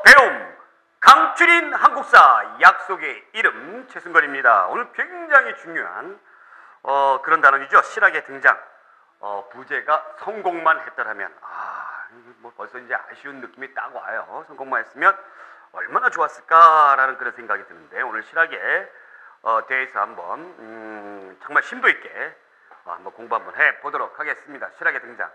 배움 강추린 한국사 약속의 이름 최승건입니다. 오늘 굉장히 중요한 그런 단원이죠. 실학의 등장. 부제가 성공만 했더라면 뭐 벌써 이제 아쉬운 느낌이 딱 와요. 성공만 했으면 얼마나 좋았을까라는 그런 생각이 드는데 오늘 실학에 대해서 한번 정말 심도 있게 한번 공부 한번 해보도록 하겠습니다. 실학의 등장.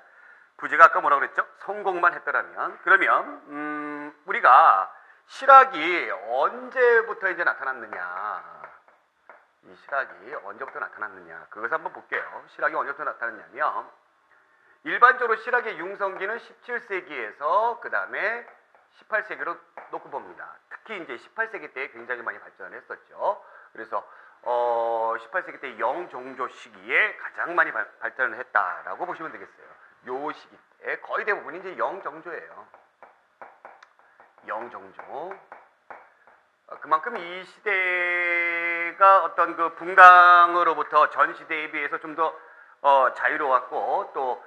부제가 아까 뭐라고 그랬죠? 성공만 했더라면. 그러면 우리가 실학이 언제부터 이제 나타났느냐, 이 실학이 언제부터 나타났느냐, 그것을 한번 볼게요. 실학이 언제부터 나타났냐면, 일반적으로 실학의 융성기는 17세기에서 그 다음에 18세기로 놓고 봅니다. 특히 이제 18세기 때 굉장히 많이 발전을 했었죠. 그래서 18세기 때 영종조 시기에 가장 많이 발전을 했다라고 보시면 되겠어요. 요 시기 때 거의 대부분이 이제 영종조예요. 영종조. 그만큼 이 시대가 어떤 그 분강으로부터 전 시대에 비해서 좀 더 자유로웠고 또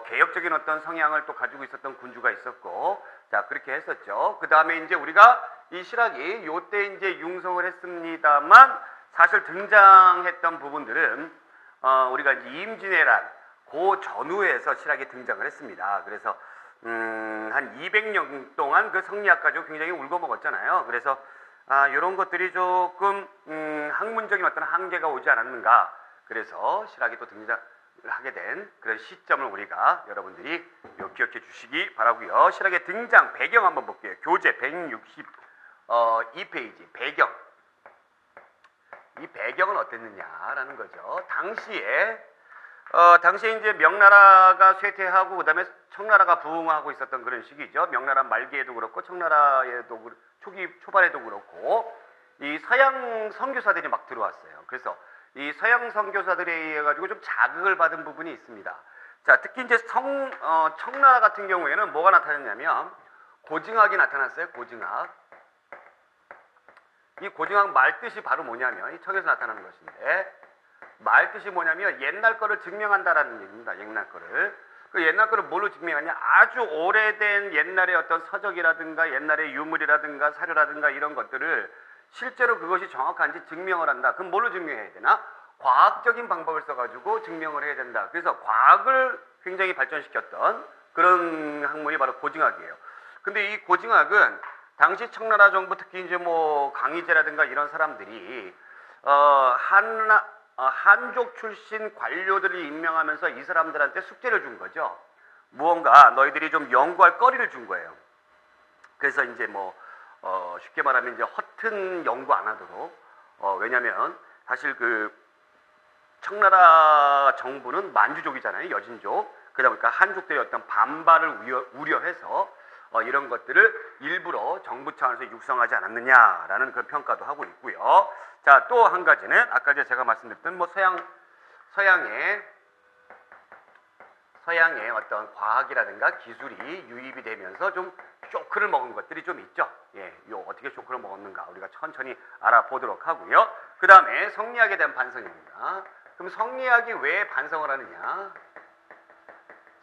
개혁적인 어떤 성향을 또 가지고 있었던 군주가 있었고, 자 그렇게 했었죠. 그 다음에 이제 우리가 이 실학이 요때 이제 융성을 했습니다만 사실 등장했던 부분들은 우리가 이제 임진왜란 그 전후에서 실학이 등장을 했습니다. 그래서 한 200년 동안 그 성리학 가지고 굉장히 울고 먹었잖아요. 그래서 이런 것들이 조금 학문적인 어떤 한계가 오지 않았는가. 그래서 실학이 또 등장을 하게 된 그런 시점을 우리가 여러분들이 기억해 주시기 바라고요. 실학의 등장 배경 한번 볼게요. 교재 162페이지 배경. 이 배경은 어땠느냐라는 거죠. 당시에 이제 명나라가 쇠퇴하고 그다음에 청나라가 부흥하고 있었던 그런 시기죠. 명나라 말기에도 그렇고 청나라에도 초반에도 그렇고 이 서양 선교사들이 막 들어왔어요. 그래서 이 서양 선교사들에 의해 가지고 좀 자극을 받은 부분이 있습니다. 자, 특히 이제 청나라 같은 경우에는 뭐가 나타났냐면 고증학이 나타났어요. 고증학. 이 고증학 말뜻이 바로 뭐냐면 이 청에서 나타나는 것인데, 말뜻이 뭐냐면 옛날 거를 증명한다라는 얘기입니다. 옛날 거를. 그 옛날 거를 뭘로 증명하냐? 아주 오래된 옛날의 어떤 서적이라든가 옛날의 유물이라든가 사료라든가 이런 것들을 실제로 그것이 정확한지 증명을 한다. 그럼 뭘로 증명해야 되나? 과학적인 방법을 써가지고 증명을 해야 된다. 그래서 과학을 굉장히 발전시켰던 그런 학문이 바로 고증학이에요. 근데 이 고증학은 당시 청나라 정부, 특히 이제 뭐 강희제라든가 이런 사람들이 한족 출신 관료들을 임명하면서 이 사람들한테 숙제를 준 거죠. 무언가 너희들이 좀 연구할 거리를 준 거예요. 그래서 이제 뭐 쉽게 말하면 이제 허튼 연구 안 하도록, 왜냐면 사실 그 청나라 정부는 만주족이잖아요. 여진족. 그러다 보니까 한족들의 어떤 반발을 우려해서 이런 것들을 일부러 정부 차원에서 육성하지 않았느냐라는 그런 평가도 하고 있고요. 자, 또 한 가지는 아까 제가 말씀드렸던 뭐 서양의 어떤 과학이라든가 기술이 유입이 되면서 좀 쇼크를 먹은 것들이 좀 있죠. 예, 요 어떻게 쇼크를 먹었는가 우리가 천천히 알아보도록 하고요. 그 다음에 성리학에 대한 반성입니다. 그럼 성리학이 왜 반성을 하느냐?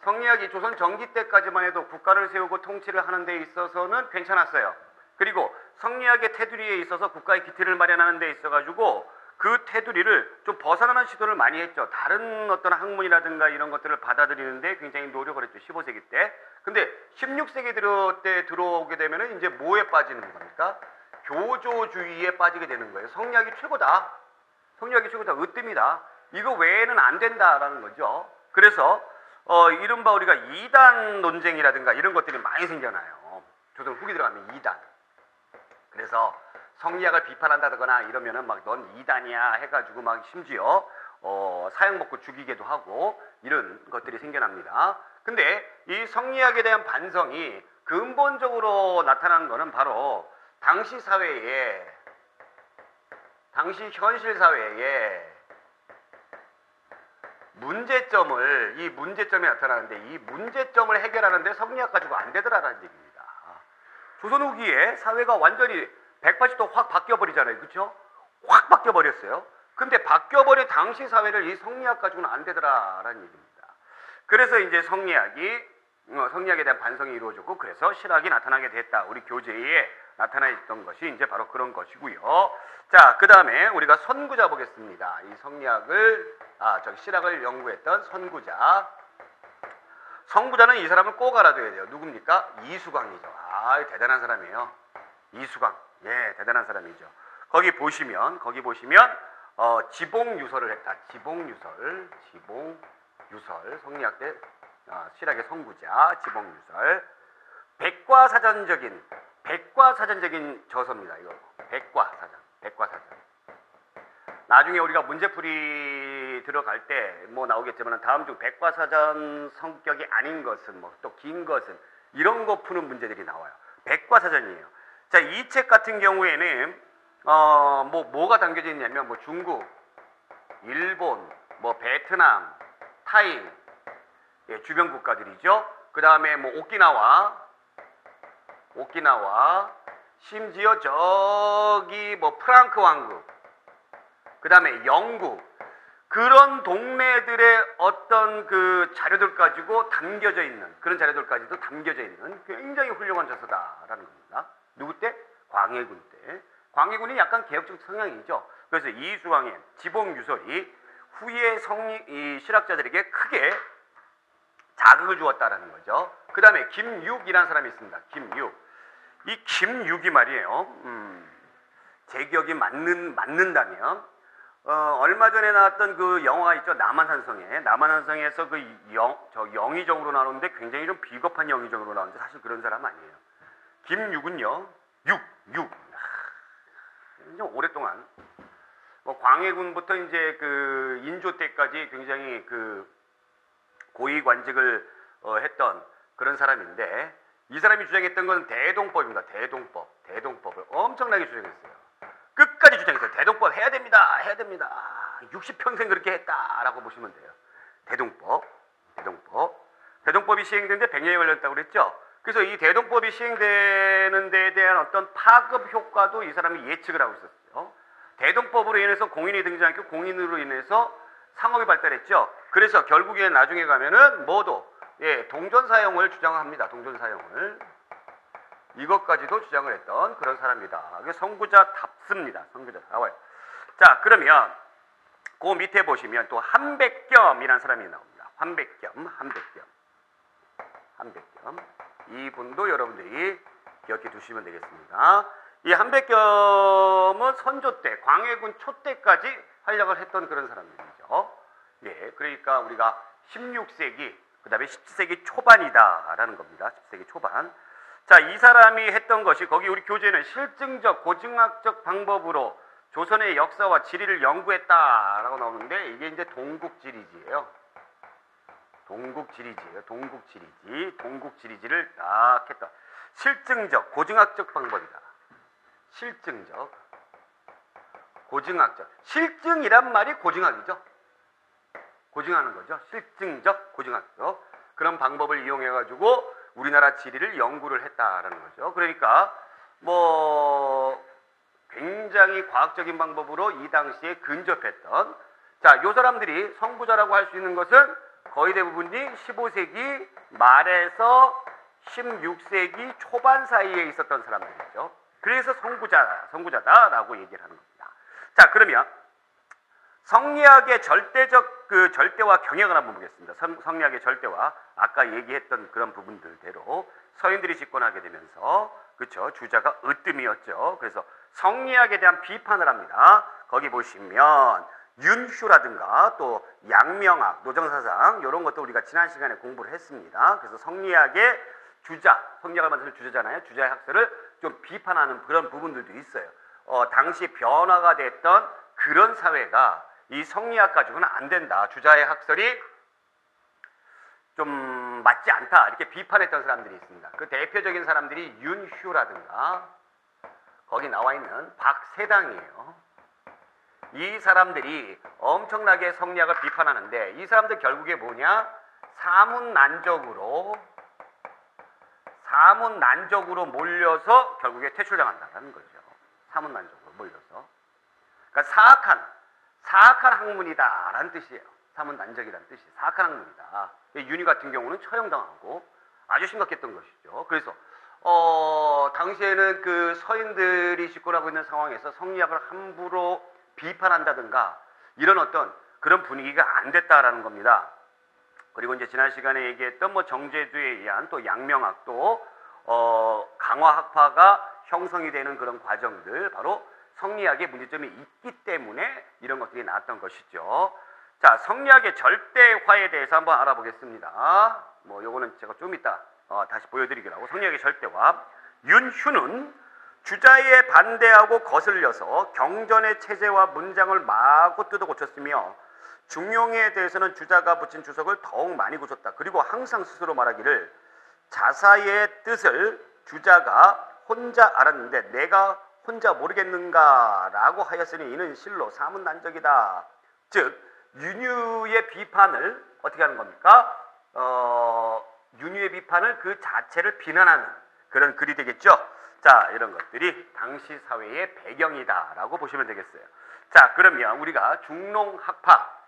성리학이 조선 전기 때까지만 해도 국가를 세우고 통치를 하는 데 있어서는 괜찮았어요. 그리고 성리학의 테두리에 있어서 국가의 기틀을 마련하는 데 있어가지고 그 테두리를 좀 벗어나는 시도를 많이 했죠. 다른 어떤 학문이라든가 이런 것들을 받아들이는데 굉장히 노력을 했죠. 15세기 때. 근데 16세기 때 들어오게 되면은 이제 뭐에 빠지는 겁니까? 교조주의에 빠지게 되는 거예요. 성리학이 최고다. 성리학이 최고다. 으뜸이다. 이거 외에는 안 된다라는 거죠. 그래서 이른바 우리가 이단 논쟁이라든가 이런 것들이 많이 생겨나요. 조선 후기 들어가면 이단. 그래서 성리학을 비판한다거나 이러면은 막 넌 이단이야 해가지고 막 심지어 사형 먹고 죽이기도 하고 이런 것들이 생겨납니다. 근데 이 성리학에 대한 반성이 근본적으로 나타난 거는 바로 당시 현실 사회에 이 문제점이 나타나는데 이 문제점을 해결하는데 성리학 가지고 안 되더라라는 얘기입니다. 조선 후기에 사회가 완전히 180도 확 바뀌어버리잖아요. 그렇죠? 확 바뀌어버렸어요. 근데 바뀌어버린 당시 사회를 이 성리학 가지고는 안 되더라라는 얘기입니다. 그래서 이제 성리학이 성리학에 대한 반성이 이루어졌고 그래서 실학이 나타나게 됐다. 우리 교재에 나타나 있던 것이 이제 바로 그런 것이고요. 자, 그 다음에 우리가 선구자 보겠습니다. 이 성리학을 실학을 연구했던 선구자. 선구자는 이 사람을 꼭 알아둬야 돼요. 누굽니까? 이수광이죠. 대단한 사람이에요. 이수광. 예, 대단한 사람이죠. 거기 보시면 지봉유설을 했다. 지봉유설 성리학 때 실학의 선구자 지봉유설. 백과사전적인 저서입니다. 이거 백과사전. 나중에 우리가 문제풀이 들어갈 때 뭐 나오겠지만 다음 중 백과사전 성격이 아닌 것은 뭐 또 긴 것은 이런 거 푸는 문제들이 나와요. 백과사전이에요. 자, 이 책 같은 경우에는 뭐가 담겨져 있냐면 뭐 중국, 일본, 뭐 베트남, 타이, 예, 주변 국가들이죠. 그 다음에 뭐 오키나와, 심지어 저기 뭐 프랑크 왕국, 그 다음에 영국, 그런 동네들의 어떤 그 자료들 가지고 담겨져 있는, 그런 자료들까지도 담겨져 있는 굉장히 훌륭한 저서다라는 겁니다. 누구 때? 광해군 때. 광해군이 약간 개혁적 성향이죠. 그래서 이수광의 지봉유설이 후에 이 실학자들에게 크게 자극을 주었다라는 거죠. 그 다음에 김육이라는 사람이 있습니다. 이 김육이 말이에요. 제 기억이 맞는다면 얼마 전에 나왔던 그 영화가 있죠. 남한산성에서 그 영의정으로 나오는데 굉장히 좀 비겁한 영의정으로 나오는데 사실 그런 사람 아니에요. 김육은요. 좀 오랫동안 광해군부터 이제 그 인조 때까지 굉장히 그 고위관직을 했던 그런 사람인데 이 사람이 주장했던 건 대동법입니다. 대동법을 엄청나게 주장했어요. 끝까지 주장했어요. 대동법 해야 됩니다. 60평생 그렇게 했다라고 보시면 돼요. 대동법이 시행되는데 100년이 걸렸다고 그랬죠. 그래서 이 대동법이 시행되는 데에 대한 어떤 파급 효과도 이 사람이 예측을 하고 있었어요. 대동법으로 인해서 공인이 등장했고 공인으로 인해서 상업이 발달했죠. 그래서 결국에 나중에 가면은 동전 사용을 주장합니다. 동전 사용을. 이것까지도 주장을 했던 그런 사람이다. 이게 선구자답습니다. 선구자다워요. 자, 그러면 그 밑에 보시면 또 한백겸이라는 사람이 나옵니다. 한백겸. 이분도 여러분들이 기억해 두시면 되겠습니다. 이 한백겸은 선조 때, 광해군 초 때까지 활약을 했던 그런 사람들이죠. 예, 그러니까 우리가 16세기, 그 다음에 17세기 초반이다라는 겁니다. 17세기 초반. 자, 이 사람이 했던 것이 거기 우리 교재는 실증적, 고증학적 방법으로 조선의 역사와 지리를 연구했다라고 나오는데 이게 이제 동국지리지예요. 동국지리지를 딱 했다. 실증적, 고증학적 방법이다. 고증학적. 실증이란 말이 고증학이죠. 고증하는 거죠. 실증적, 고증학적. 그런 방법을 이용해가지고 우리나라 지리를 연구를 했다라는 거죠. 그러니까 굉장히 과학적인 방법으로 이 당시에 근접했던, 자, 요 사람들이 선구자라고 할 수 있는 것은 거의 대부분이 15세기 말에서 16세기 초반 사이에 있었던 사람들이죠. 그래서 선구자다라고 얘기를 하는 겁니다. 자, 그러면 성리학의 절대와 경역을 한번 보겠습니다. 성리학의 절대와 아까 얘기했던 그런 부분들대로 서인들이 집권하게 되면서, 그렇죠, 주자가 으뜸이었죠. 그래서 성리학에 대한 비판을 합니다. 거기 보시면 윤휴라든가 또 양명학, 노정사상 이런 것도 우리가 지난 시간에 공부를 했습니다. 그래서 성리학의 성리학을 만드는 주자잖아요. 주자의 학설을 좀 비판하는 그런 부분들도 있어요. 당시 변화가 됐던 그런 사회가 이 성리학 가지고는 안 된다. 주자의 학설이 좀 맞지 않다. 이렇게 비판했던 사람들이 있습니다. 그 대표적인 사람들이 윤휴라든가 거기 나와 있는 박세당이에요. 이 사람들이 엄청나게 성리학을 비판하는데 이 사람들 결국에 뭐냐? 사문난적으로 몰려서 결국에 퇴출당한다는 거죠. 사문난적으로 몰려서. 그러니까 사악한 학문이다라는 뜻이에요. 사문난적이라는 뜻이 사악한 학문이다. 윤희 같은 경우는 처형당하고 아주 심각했던 것이죠. 그래서 당시에는 그 서인들이 집권하고 있는 상황에서 성리학을 함부로 비판한다든가 이런 어떤 그런 분위기가 안 됐다라는 겁니다. 그리고 이제 지난 시간에 얘기했던 뭐 정제두에 의한 또 양명학도 강화학파가 형성이 되는 그런 과정들, 바로 성리학의 문제점이 있기 때문에 이런 것들이 나왔던 것이죠. 자, 성리학의 절대화에 대해서 한번 알아보겠습니다. 뭐 요거는 제가 좀 이따 다시 보여드리기로 하고. 성리학의 절대화. 윤휴는 주자에 반대하고 거슬려서 경전의 체제와 문장을 마구 뜯어 고쳤으며 중용에 대해서는 주자가 붙인 주석을 더욱 많이 고쳤다. 그리고 항상 스스로 말하기를 자사의 뜻을 주자가 혼자 알았는데 내가 혼자 모르겠는가라고 하였으니 이는 실로 사문난적이다. 즉 윤휴의 비판을 어떻게 하는 겁니까? 윤휴의 비판을 그 자체를 비난하는 그런 글이 되겠죠. 자, 이런 것들이 당시 사회의 배경이다라고 보시면 되겠어요. 자, 그러면 우리가 중농학파,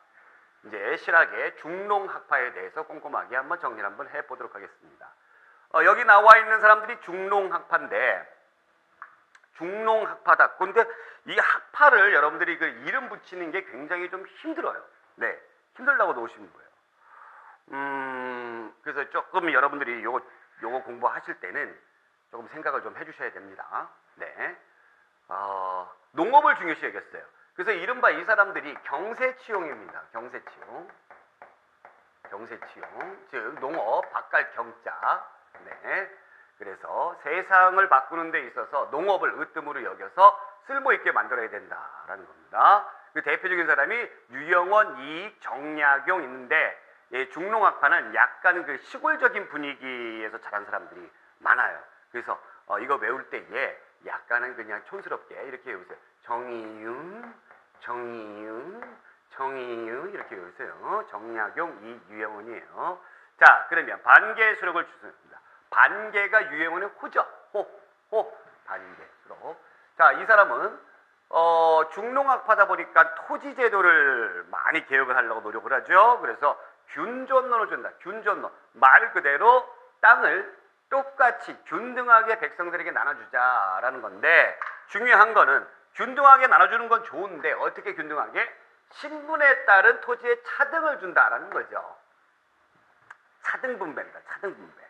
이제 실학의 중농학파에 대해서 꼼꼼하게 한번 정리를 한번 해보도록 하겠습니다. 여기 나와 있는 사람들이 중농학파인데, 중농학파다. 그런데 이 학파를 여러분들이 그 이름 붙이는 게 굉장히 좀 힘들어요. 네, 힘들다고 놓으시는 거예요. 그래서 조금 여러분들이 요거 공부하실 때는 조금 생각을 좀 해주셔야 됩니다. 네, 농업을 중요시 여겼어요. 그래서 이른바 이 사람들이 경세치용입니다. 경세치용, 즉 농업, 바깔 경자. 네, 그래서 세상을 바꾸는 데 있어서 농업을 으뜸으로 여겨서 쓸모있게 만들어야 된다라는 겁니다. 그 대표적인 사람이 유영원, 이익, 정약용 있는데, 중농학파는 약간 그 시골적인 분위기에서 자란 사람들이 많아요. 그래서 이거 외울 때에 약간은 그냥 촌스럽게 이렇게 외우세요. 정이윤 이렇게 외우세요. 정약용, 이익, 유영원이에요. 자, 그러면 반개 수록을 주습니다. 반개가 유영원의 호죠. 호, 반개 수록. 자, 이 사람은 중농학파다 보니까 토지 제도를 많이 개혁을 하려고 노력을 하죠. 그래서 균존론을 준다. 균존론. 말 그대로 땅을 똑같이 균등하게 백성들에게 나눠주자라는 건데, 중요한 거는 균등하게 나눠주는 건 좋은데 어떻게 균등하게? 신분에 따른 토지에 차등을 준다라는 거죠. 차등 분배입니다. 차등 분배.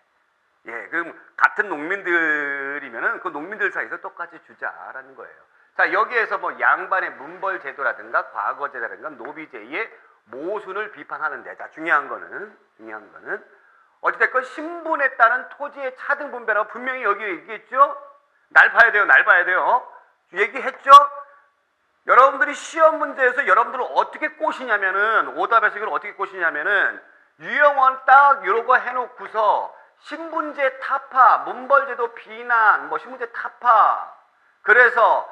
예, 그럼 같은 농민들이면은 그 농민들 사이에서 똑같이 주자라는 거예요. 자, 여기에서 뭐 양반의 문벌 제도라든가 과거 제도라든가 노비제의 모순을 비판하는데, 자, 중요한 거는 어찌됐건 신분에 따른 토지의 차등 분배라고 분명히 여기 얘기했죠. 날 봐야 돼요. 얘기했죠. 여러분들이 시험 문제에서 여러분들을 어떻게 꼬시냐면은, 오답해석을 어떻게 꼬시냐면은, 유영원 딱 이러고 해놓고서 신분제 타파, 문벌제도 비난, 뭐 신분제 타파, 그래서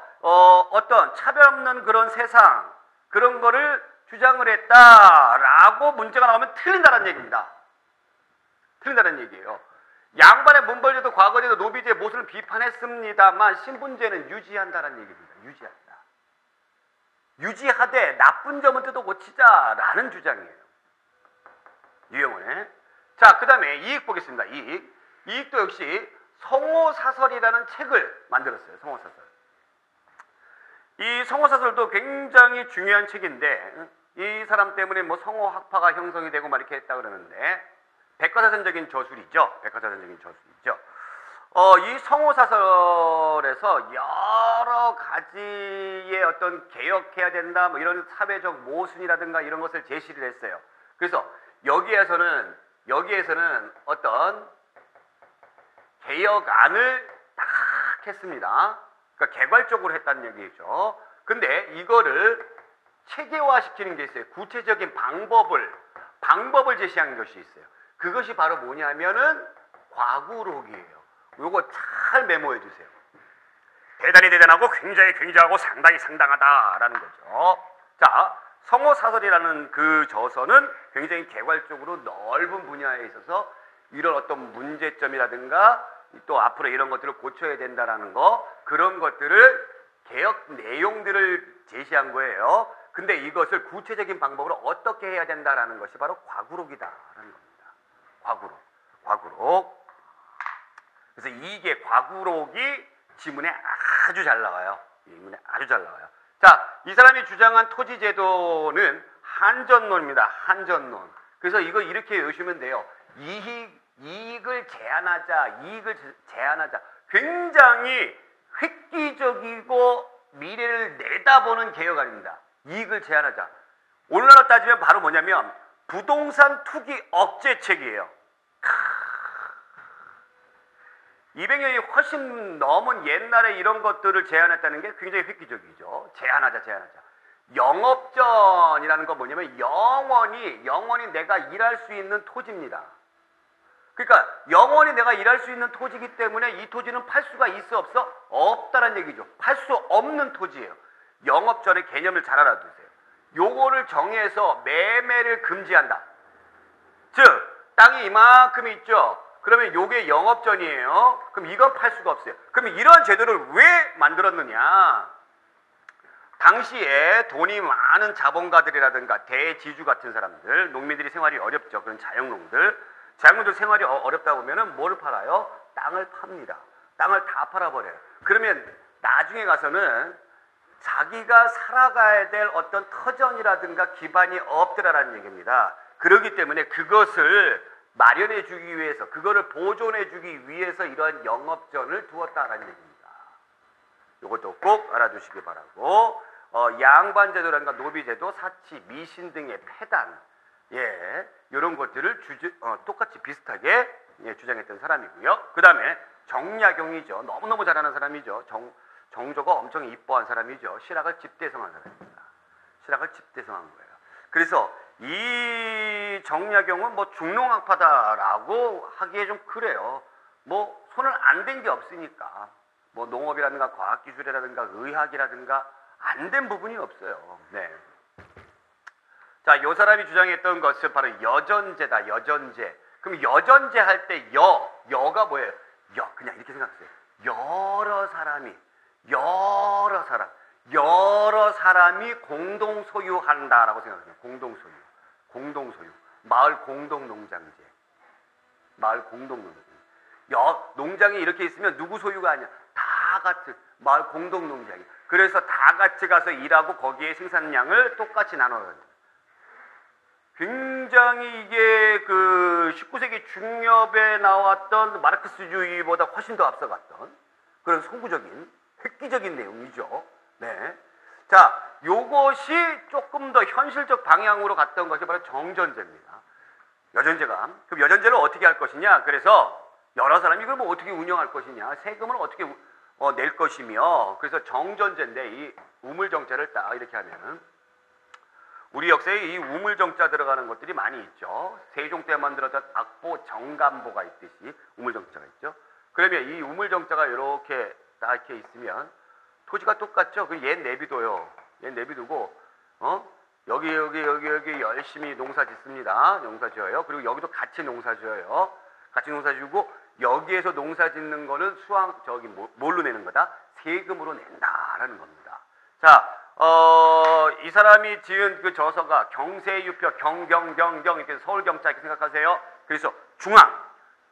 어떤 차별 없는 그런 세상, 그런 거를 주장을 했다라고 문제가 나오면 틀린다는 얘기입니다. 틀린다는 얘기예요. 양반의 문벌제도, 과거제도, 노비제의 모습을 비판했습니다만 신분제는 유지한다는 얘기입니다. 유지하되 나쁜 점은 뜯어 고치자라는 주장이에요. 유영원의. 자, 그 다음에 이익 보겠습니다. 이익도 역시 성호사설이라는 책을 만들었어요. 성호사설. 이 성호사설도 굉장히 중요한 책인데, 이 사람 때문에 뭐 성호학파가 형성이 되고 막 이렇게 했다 그러는데, 백과사전적인 저술이죠. 이 성호사설에서 여러 가지의 어떤 개혁해야 된다, 뭐 이런 사회적 모순이라든가 이런 것을 제시를 했어요. 그래서 여기에서는 어떤 개혁안을 딱 했습니다. 그러니까 개괄적으로 했다는 얘기죠. 근데 이거를 체계화시키는 게 있어요. 구체적인 방법을 제시한 것이 있어요. 그것이 바로 뭐냐면은 과구록이에요. 요거 잘 메모해 주세요. 대단히 대단하고 굉장히 굉장하고 상당히 상당하다라는 거죠. 자, 성호사설이라는 그 저서는 굉장히 개괄적으로 넓은 분야에 있어서 이런 어떤 문제점이라든가 또 앞으로 이런 것들을 고쳐야 된다라는 거, 그런 것들을 개혁 내용들을 제시한 거예요. 근데 이것을 구체적인 방법으로 어떻게 해야 된다라는 것이 바로 과구록이다라는 겁니다. 과구록. 그래서 이게 과구록이 지문에 아주 잘 나와요. 지문에 아주 잘 나와요. 자, 이 사람이 주장한 토지제도는 한전론입니다. 한전론. 그래서 이거 이렇게 외우시면 돼요. 이익을 제한하자. 굉장히 획기적이고 미래를 내다보는 개혁안입니다. 이익을 제한하자. 오늘날로 따지면 바로 뭐냐면 부동산 투기 억제책이에요. 200년이 훨씬 넘은 옛날에 이런 것들을 제한했다는 게 굉장히 획기적이죠. 제한하자. 영업전이라는 건 뭐냐면 영원히 내가 일할 수 있는 토지입니다. 그러니까 영원히 내가 일할 수 있는 토지이기 때문에 이 토지는 팔 수가 있어 없어? 없다는 얘기죠. 팔 수 없는 토지예요. 영업전의 개념을 잘 알아두세요. 요거를 정해서 매매를 금지한다. 즉 땅이 이만큼 있죠. 그러면 요게 영업전이에요. 그럼 이건 팔 수가 없어요. 그럼 이런 제도를 왜 만들었느냐? 당시에 돈이 많은 자본가들이라든가 대지주 같은 사람들, 농민들이 생활이 어렵죠. 그런 자영농들 생활이 어렵다 보면은 뭐를 팔아요? 땅을 팝니다. 땅을 다 팔아버려요. 그러면 나중에 가서는 자기가 살아가야 될 어떤 터전이라든가 기반이 없더라라는 얘기입니다. 그렇기 때문에 그것을 마련해 주기 위해서, 그거를 보존해 주기 위해서 이러한 영업전을 두었다라는 얘기입니다. 이것도 꼭 알아두시기 바라고, 양반제도라든가 노비제도, 사치, 미신 등의 폐단, 이런 것들을 똑같이 비슷하게 주장했던 사람이고요. 그 다음에 정약용이죠. 너무너무 잘하는 사람이죠. 정조가 엄청 이뻐한 사람이죠. 실학을 집대성한 사람입니다. 실학을 집대성한 거예요. 그래서 이 정약용은 뭐 중농학파다라고 하기에 좀 그래요. 뭐 손을 안 댄 게 없으니까 뭐 농업이라든가 과학기술이라든가 의학이라든가 안 된 부분이 없어요. 네. 자, 요 사람이 주장했던 것은 바로 여전제다. 여전제. 그럼 여전제 할 때 여가 뭐예요? 그냥 이렇게 생각하세요. 여러 사람이 공동 소유한다라고 생각해요. 공동 소유. 마을 공동 농장제. 농장이 이렇게 있으면 누구 소유가 아니야. 다 같이 마을 공동 농장이. 그래서 다 같이 가서 일하고 거기에 생산량을 똑같이 나눠요. 굉장히 이게 그 19세기 중엽에 나왔던 마르크스주의보다 훨씬 더 앞서갔던 그런 소구적인 획기적인 내용이죠. 네. 자, 요것이 조금 더 현실적 방향으로 갔던 것이 바로 정전제입니다. 여전제가. 그럼 여전제를 어떻게 할 것이냐? 그래서 여러 사람이 이걸 뭐 어떻게 운영할 것이냐? 세금을 어떻게 낼 것이며, 그래서 정전제인데 이 우물정자를 딱 이렇게 하면은 우리 역사에 이 우물정자 들어가는 것들이 많이 있죠. 세종 때 만들었던 악보, 정간보가 있듯이 우물정자가 있죠. 그러면 이 우물정자가 이렇게 딱 이렇게 있으면 토지가 똑같죠. 그 얘 내비둬요. 얘 내비두고 여기 열심히 농사 짓습니다. 농사 지어요. 그리고 여기도 같이 농사 지어요. 같이 농사 지고 여기에서 농사 짓는 거는 뭘로 내는 거다? 세금으로 낸다라는 겁니다. 자, 이 사람이 지은 그 저서가 경세유표, 경경 이렇게 서울경자 이렇게 생각하세요. 그래서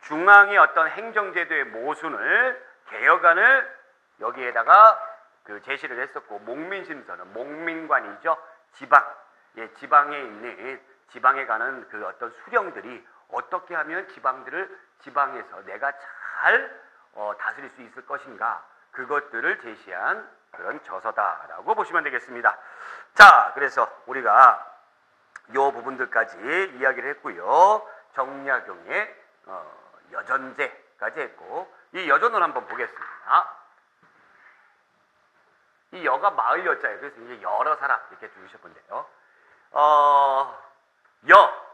중앙의 어떤 행정제도의 모순을, 개혁안을 여기에다가 그 제시를 했었고, 목민심서는 목민관이죠. 지방에 가는 그 어떤 수령들이 어떻게 하면 지방에서 내가 잘 다스릴 수 있을 것인가, 그것들을 제시한 그런 저서다라고 보시면 되겠습니다. 자, 그래서 우리가 요 부분들까지 이야기를 했고요. 정약용의 여전제까지 했고, 이 여전을 한번 보겠습니다. 이 여가 마을 여자예요. 그래서 이제 여러 사람 이렇게 두셔보면 돼요.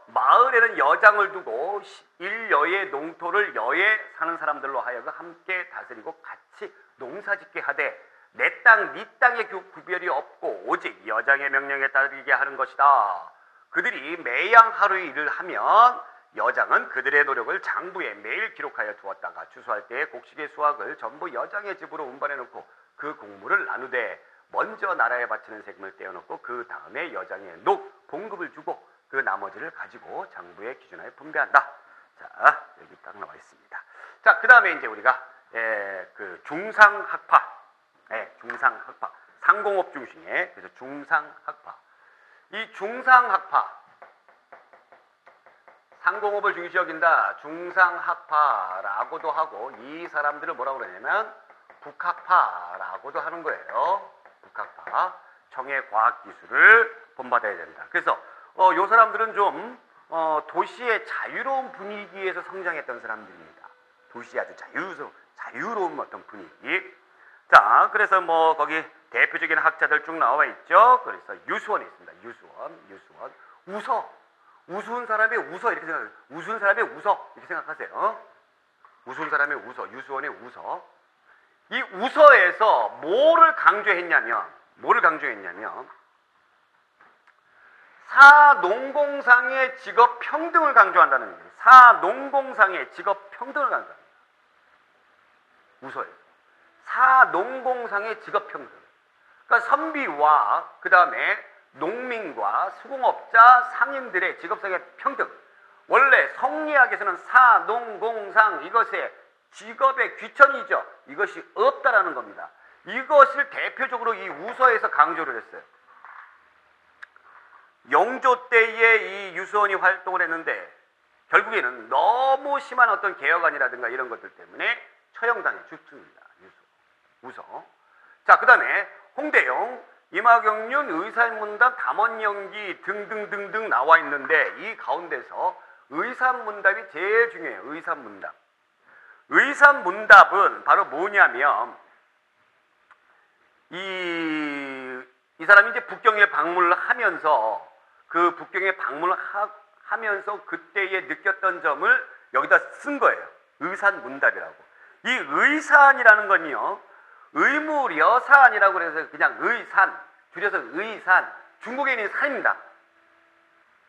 마을에는 여장을 두고 일여의 농토를 여에 사는 사람들로 하여금 함께 다스리고 같이 농사짓게 하되 내 땅, 네 땅의 구별이 없고 오직 여장의 명령에 따르게 하는 것이다. 그들이 매양 하루의 일을 하면 여장은 그들의 노력을 장부에 매일 기록하여 두었다가 추수할 때에 곡식의 수확을 전부 여장의 집으로 운반해 놓고 그 곡물을 나누되 먼저 나라에 바치는 세금을 떼어놓고 그 다음에 여장에 봉급을 주고 그 나머지를 가지고 장부에 기준하여 분배한다. 자, 여기 딱 나와 있습니다. 자, 그 다음에 이제 우리가 그 중상학파, 중상학파, 상공업 중심의 그래서 중상학파. 이 중상학파, 상공업을 중시 여긴다. 중상학파라고도 하고 이 사람들을 뭐라고 그러냐면 북학파라고도 하는 거예요. 북학파, 청해과학기술을 본받아야 된다. 그래서 요 사람들은 좀 도시의 자유로운 분위기에서 성장했던 사람들입니다. 도시의 아주 자유로운 어떤 분위기. 자, 그래서 뭐 거기 대표적인 학자들 쭉 나와 있죠. 그래서 유수원이 있습니다. 유수원. 우스운 사람의 우서 이렇게 생각해요. 우스운 사람의 우서 이렇게 생각하세요. 우스운 사람의 우서, 유수원의 우서. 이 우서에서 뭐를 강조했냐면 사농공상의 직업 평등을 강조한다는 거예요. 사농공상의 직업 평등을 강조합니다. 우서에서. 사농공상의 직업 평등. 그러니까 선비와 그 다음에 농민과 수공업자 상인들의 직업상의 평등. 원래 성리학에서는 사농공상 이것의 직업의 귀천이죠. 이것이 없다라는 겁니다. 이것을 대표적으로 이 우서에서 강조를 했어요. 영조 때에 이 유수원이 활동을 했는데 결국에는 너무 심한 어떤 개혁안이라든가 이런 것들 때문에 처형당해 죽습니다. 우서. 자, 그 다음에 홍대영, 임하경륜, 의산문답, 담원연기 등등등등 나와 있는데 이 가운데서 의산문답이 제일 중요해요. 의산문답. 의산문답은 바로 뭐냐면 이 사람이 이제 북경에 방문을 하면서 그 북경에 방문을 하면서 그때에 느꼈던 점을 여기다 쓴 거예요. 의산문답이라고. 이 의산이라는 건요. 의무려산이라고 그래서 그냥 의산, 줄여서 의산. 중국에 있는 산입니다.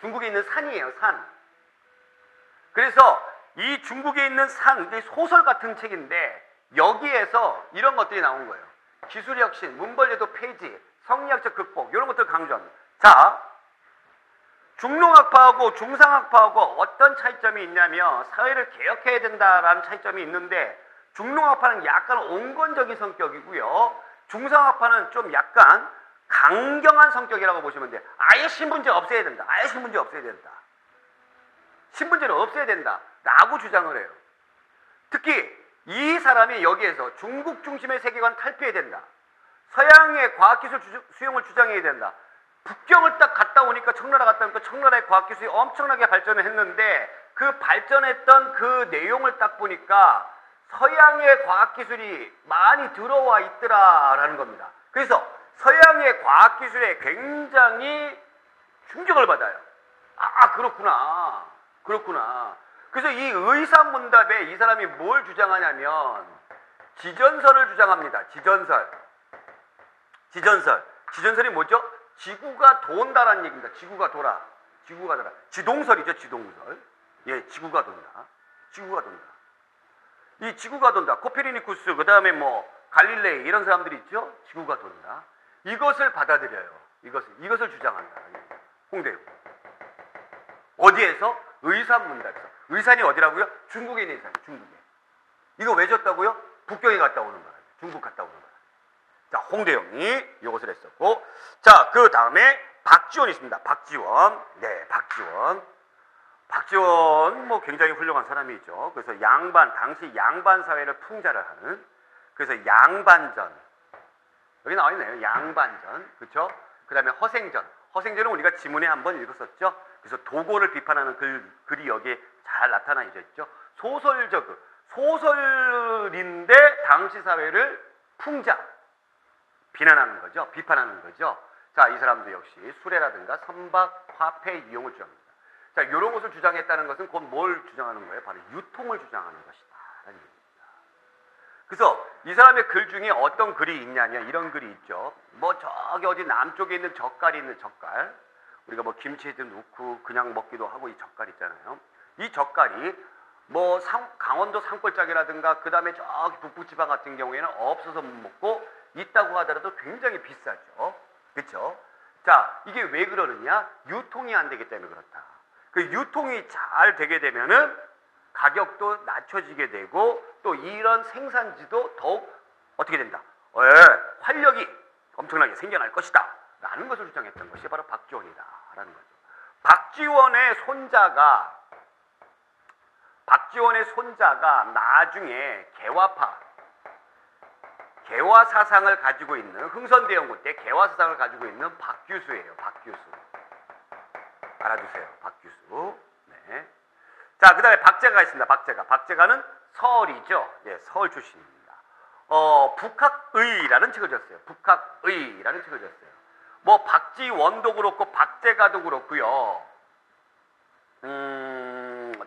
중국에 있는 산이에요, 산. 그래서 이 중국에 있는 산, 소설 같은 책인데 여기에서 이런 것들이 나온 거예요. 기술혁신, 문벌제도 폐지, 성리학적 극복 이런 것들을 강조합니다. 자, 중농학파하고 중상학파하고 어떤 차이점이 있냐면 사회를 개혁해야 된다라는 차이점이 있는데 중농학파는 약간 온건적인 성격이고요. 중상학파는 좀 약간 강경한 성격이라고 보시면 돼요. 아예 신분제 없애야 된다. 아예 신분제 없애야 된다. 신분제를 없애야 된다. 라고 주장을 해요. 특히 이 사람이 여기에서 중국 중심의 세계관 탈피해야 된다. 서양의 과학기술 수용을 주장해야 된다. 북경을 딱 갔다 오니까 청나라 갔다 오니까 청나라의 과학기술이 엄청나게 발전을 했는데 그 발전했던 그 내용을 딱 보니까 서양의 과학기술이 많이 들어와 있더라라는 겁니다. 그래서 서양의 과학기술에 굉장히 충격을 받아요. 아, 그렇구나. 그래서 이 의산문답에 이 사람이 뭘 주장하냐면 지전설을 주장합니다. 지전설이 뭐죠? 지구가 돈다라는 얘기입니다. 지구가 돌아. 지동설이죠, 지동설. 예, 지구가 돈다. 이 지구가 돈다. 코페르니쿠스, 그 다음에 뭐 갈릴레이 이런 사람들이 있죠. 지구가 돈다. 이것을 받아들여요. 이것을 주장한다. 홍대용. 어디에서? 의산문답에서. 의산이 어디라고요? 중국에 있는 의산. 중국에. 이거 왜 줬다고요? 북경에 갔다 오는 거예요. 중국 갔다 오는 거예요. 자, 홍대영이 이것을 했었고, 자, 그 다음에 박지원이 있습니다. 박지원. 네, 박지원 뭐 굉장히 훌륭한 사람이죠. 그래서 당시 양반 사회를 풍자를 하는, 그래서 양반전. 여기 나와 있네요. 양반전. 그렇죠? 그 다음에 허생전은 우리가 지문에 한번 읽었었죠. 그래서 도고를 비판하는 글이 여기에 잘 나타나 있죠. 소설인데 당시 사회를 비판하는 거죠. 자, 이 사람도 역시 수레라든가 선박, 화폐 이용을 주장합니다. 자, 이런 것을 주장했다는 것은 곧 뭘 주장하는 거예요? 바로 유통을 주장하는 것이다. 라는 얘기입니다. 그래서 이 사람의 글 중에 어떤 글이 있냐면 이런 글이 있죠. 뭐 저기 어디 남쪽에 있는 젓갈이 있는 젓갈. 우리가 뭐 김치에 넣고 그냥 먹기도 하고 이 젓갈 있잖아요. 이 젓갈이 뭐 강원도 산골짜기라든가 그 다음에 저기 북부지방 같은 경우에는 없어서 못 먹고 있다고 하더라도 굉장히 비싸죠. 그렇죠? 자, 이게 왜 그러느냐? 유통이 안 되기 때문에 그렇다. 그 유통이 잘 되게 되면은 가격도 낮춰지게 되고 또 이런 생산지도 더욱 어떻게 된다? 활력이 엄청나게 생겨날 것이다 라는 것을 주장했던 것이 바로 박지원이다 라는 거죠. 박지원의 손자가 나중에 개화 사상을 가지고 있는 흥선대원군 때 개화 사상을 가지고 있는 박규수예요. 박규수. 알아두세요. 박규수. 네. 자, 그 다음에 박제가가 있습니다. 박제가는 서울이죠. 예, 서울 출신입니다. 북학의라는 책을 졌어요. 북학의라는 책을 졌어요. 뭐 박지원도 그렇고 박제가도 그렇고요.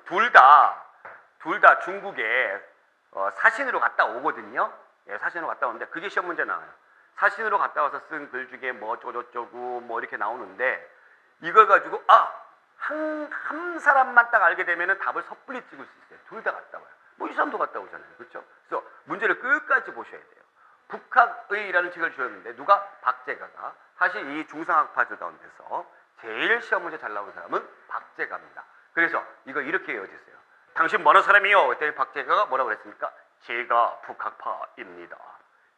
둘 다 중국에 사신으로 갔다 오거든요. 예, 사신으로 갔다 오는데 그게 시험 문제 나와요. 사신으로 갔다 와서 쓴 글 중에 뭐 어쩌고저쩌고 뭐 이렇게 나오는데 이걸 가지고 한 사람만 딱 알게 되면은 답을 섣불리 찍을 수 있어요. 둘 다 갔다 와요. 뭐 이 사람도 갔다 오잖아요. 그렇죠? 그래서 문제를 끝까지 보셔야 돼요. 북학의라는 책을 주었는데 누가? 박제가가. 사실 이 중상학파들 가운데서 제일 시험 문제 잘 나온 사람은 박제가입니다. 그래서 이거 이렇게 이어지세요. 당신 뭐하는 사람이요? 그때 박제가가 뭐라고 그랬습니까? 제가 북학파입니다.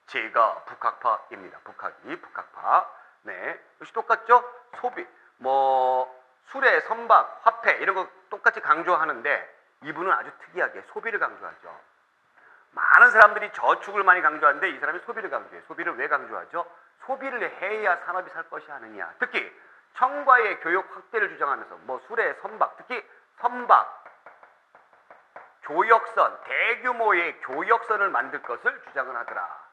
제가 북학파입니다. 북학파. 네, 역시 똑같죠? 소비, 뭐 수레, 선박, 화폐 이런 거 똑같이 강조하는데 이분은 아주 특이하게 소비를 강조하죠. 많은 사람들이 저축을 많이 강조하는데 이 사람이 소비를 강조해요. 소비를 왜 강조하죠? 소비를 해야 산업이 살 것이 아니냐. 특히 청과의 교육 확대를 주장하면서 뭐 수레, 선박, 특히 선박, 교역선, 대규모의 교역선을 만들 것을 주장을 하더라.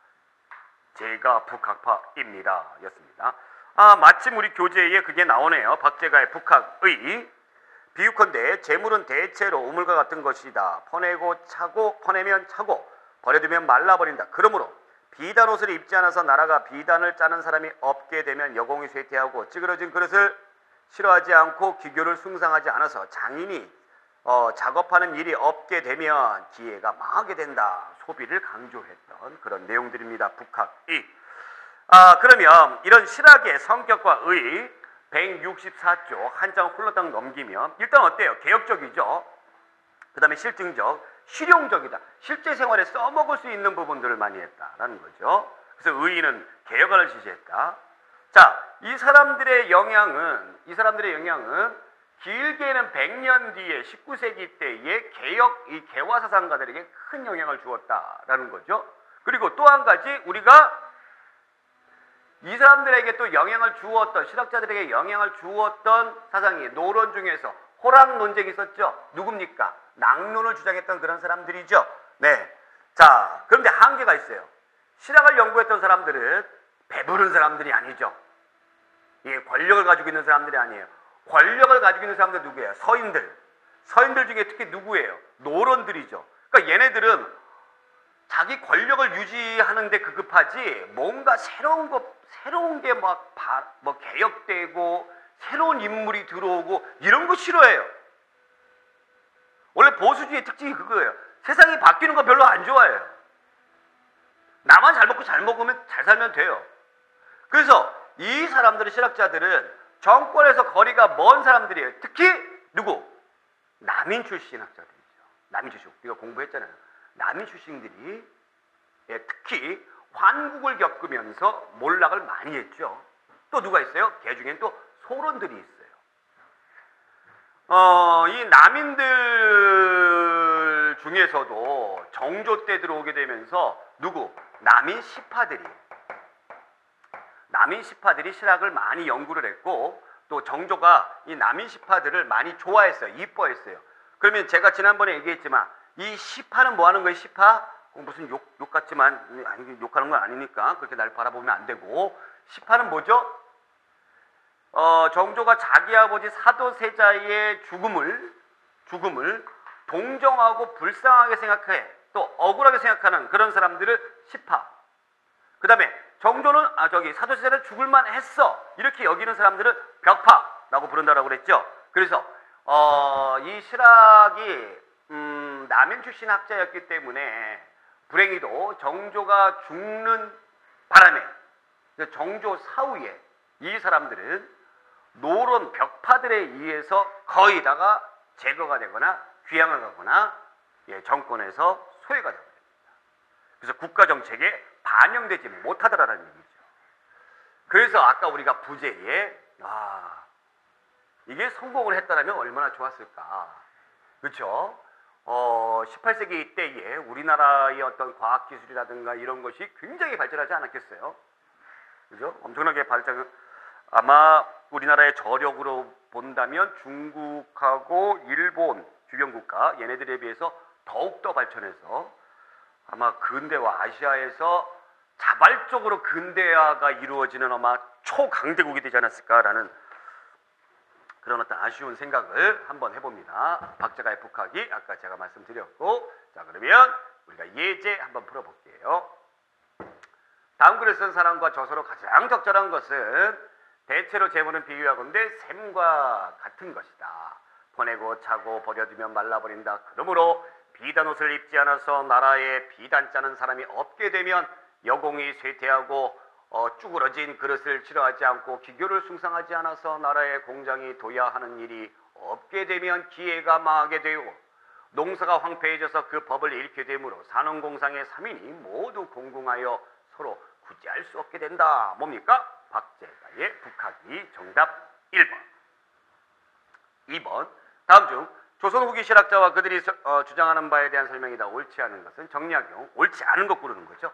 제가 북학파입니다. 였습니다. 마침 우리 교재에 그게 나오네요. 박제가의 북학의. 비유컨대 재물은 대체로 우물과 같은 것이다. 퍼내면 차고 버려두면 말라버린다. 그러므로 비단 옷을 입지 않아서 나라가 비단을 짜는 사람이 없게 되면 여공이 쇠퇴하고 찌그러진 그릇을 싫어하지 않고 기교를 숭상하지 않아서 장인이 작업하는 일이 없게 되면 기회가 망하게 된다. 소비를 강조했던 그런 내용들입니다. 북학의. 그러면 이런 실학의 성격과 의 164조 한 장 홀로당 넘기면 일단 어때요? 개혁적이죠. 그 다음에 실증적, 실용적이다. 실제 생활에 써먹을 수 있는 부분들을 많이 했다라는 거죠. 그래서 의의는 개혁안을 지시했다. 자, 이 사람들의 영향은 길게는 100년 뒤에 19세기 때의 이 개화사상가들에게 큰 영향을 주었다라는 거죠. 그리고 또 한 가지 우리가 이 사람들에게 또 영향을 주었던, 실학자들에게 영향을 주었던 사상이 노론 중에서 호락 논쟁이 있었죠. 누굽니까? 낙론을 주장했던 그런 사람들이죠. 네. 자, 그런데 한계가 있어요. 실학을 연구했던 사람들은 배부른 사람들이 아니죠. 예, 권력을 가지고 있는 사람들이 아니에요. 권력을 가지고 있는 사람들 누구예요? 서인들 중에 특히 누구예요? 노론들이죠. 그러니까 얘네들은 자기 권력을 유지하는데 급급하지 뭔가 새로운 게 뭐 개혁되고 새로운 인물이 들어오고 이런 거 싫어해요. 원래 보수주의의 특징이 그거예요. 세상이 바뀌는 거 별로 안 좋아해요. 나만 잘 먹고 잘 먹으면 잘 살면 돼요. 그래서 이 사람들은, 실학자들은 정권에서 거리가 먼 사람들이에요. 특히 누구? 남인 출신 학자들이죠. 남인 출신. 우리가 공부했잖아요. 남인 출신들이 특히 환국을 겪으면서 몰락을 많이 했죠. 또 누가 있어요? 걔 중엔 또 소론들이 있어요. 이 남인들 중에서도 정조 때 들어오게 되면서 누구? 남인 시파들이 실학을 많이 연구를 했고 또 정조가 이 남인 시파들을 많이 좋아했어요. 이뻐했어요. 그러면 제가 지난번에 얘기했지만 이 시파는 뭐 하는 거예요? 시파? 무슨 욕 같지만 아니 욕하는 건 아니니까 그렇게 날 바라보면 안 되고, 시파는 뭐죠? 정조가 자기 아버지 사도세자의 죽음을 동정하고 불쌍하게 생각해 또 억울하게 생각하는 그런 사람들을 시파. 그 다음에 정조는 사도세자를 죽을만 했어 이렇게 여기는 사람들은 벽파라고 부른다라고 그랬죠. 그래서 이 실학이 남인 출신 학자였기 때문에 불행히도 정조가 죽는 바람에 정조 사후에 이 사람들은 노론 벽파들에 의해서 거의 다가 제거가 되거나 귀양을 가거나 정권에서 소외가 됩니다. 그래서 국가 정책에 반영되지 못하더라는 얘기죠. 그래서 아까 우리가 부제에 이게 성공을 했다면 얼마나 좋았을까. 그렇죠? 18세기 때에 우리나라의 어떤 과학기술이라든가 이런 것이 굉장히 발전하지 않았겠어요? 그죠? 엄청나게 아마 우리나라의 저력으로 본다면 중국하고 일본 주변 국가 얘네들에 비해서 더욱더 발전해서 아마 근대화 아시아에서 자발적으로 근대화가 이루어지는 아마 초강대국이 되지 않았을까라는 그런 어떤 아쉬운 생각을 한번 해봅니다. 박자가의 북학이 아까 제가 말씀드렸고, 자 그러면 우리가 예제 한번 풀어볼게요. 다음 글을 쓴 사람과 저서로 가장 적절한 것은 대체로 제문은 비유하건대 샘과 같은 것이다. 보내고 차고 버려두면 말라버린다. 그러므로 비단 옷을 입지 않아서 나라에 비단 짜는 사람이 없게 되면 여공이 쇠퇴하고 쭈그러진 그릇을 싫어하지 않고 기교를 숭상하지 않아서 나라의 공장이 둬야 하는 일이 없게 되면 기회가 망하게 되고 농사가 황폐해져서 그 법을 잃게 되므로 산업공상의 3인이 모두 공공하여 서로 구제할 수 없게 된다. 뭡니까? 박제가의 북학이 정답 1번. 2번. 다음 중 조선 후기 실학자와 그들이 주장하는 바에 대한 설명이다. 옳지 않은 것은 정리하경. 옳지 않은 것 고르는 거죠.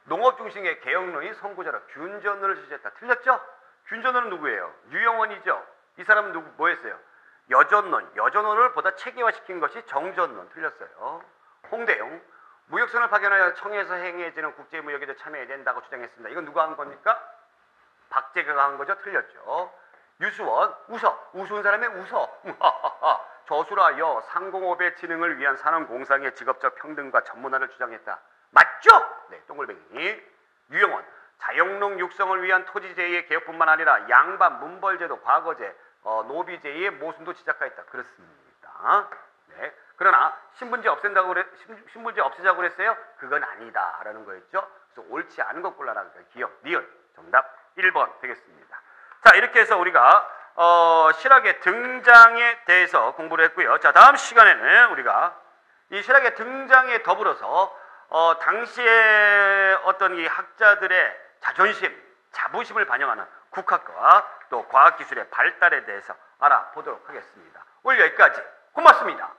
농업 중심의 개혁론이 선구자로 균전론을 지지했다. 틀렸죠? 균전론은 누구예요? 유영원이죠. 이 사람은 뭐 했어요? 여전론. 여전론을 보다 체계화시킨 것이 정전론. 틀렸어요. 홍대용. 무역선을 파견하여 청에서 행해지는 국제무역에도 참여해야 된다고 주장했습니다. 이건 누가 한 겁니까? 박제가가 한 거죠. 틀렸죠. 유수원. 웃어. 우스운 사람의 웃어. 저술하여 상공업의 진흥을 위한 산업공상의 직업적 평등과 전문화를 주장했다. 맞죠? 네, 동글뱅이. 유영원. 자영농 육성을 위한 토지제의 개혁뿐만 아니라 양반, 문벌제도, 과거제, 노비제의 모순도 지적하였다. 그렇습니다. 네. 그러나 신분제 없애자고 그랬어요? 그건 아니다라는 거였죠. 그래서 옳지 않은 것 골라라. 기억, 리얼. 정답 1번 되겠습니다. 자, 이렇게 해서 우리가 실학의 등장에 대해서 공부를 했고요. 자, 다음 시간에는 우리가 이 실학의 등장에 더불어서 당시에 어떤 이 학자들의 자존심, 자부심을 반영하는 국학과 또 과학기술의 발달에 대해서 알아보도록 하겠습니다. 오늘 여기까지. 고맙습니다.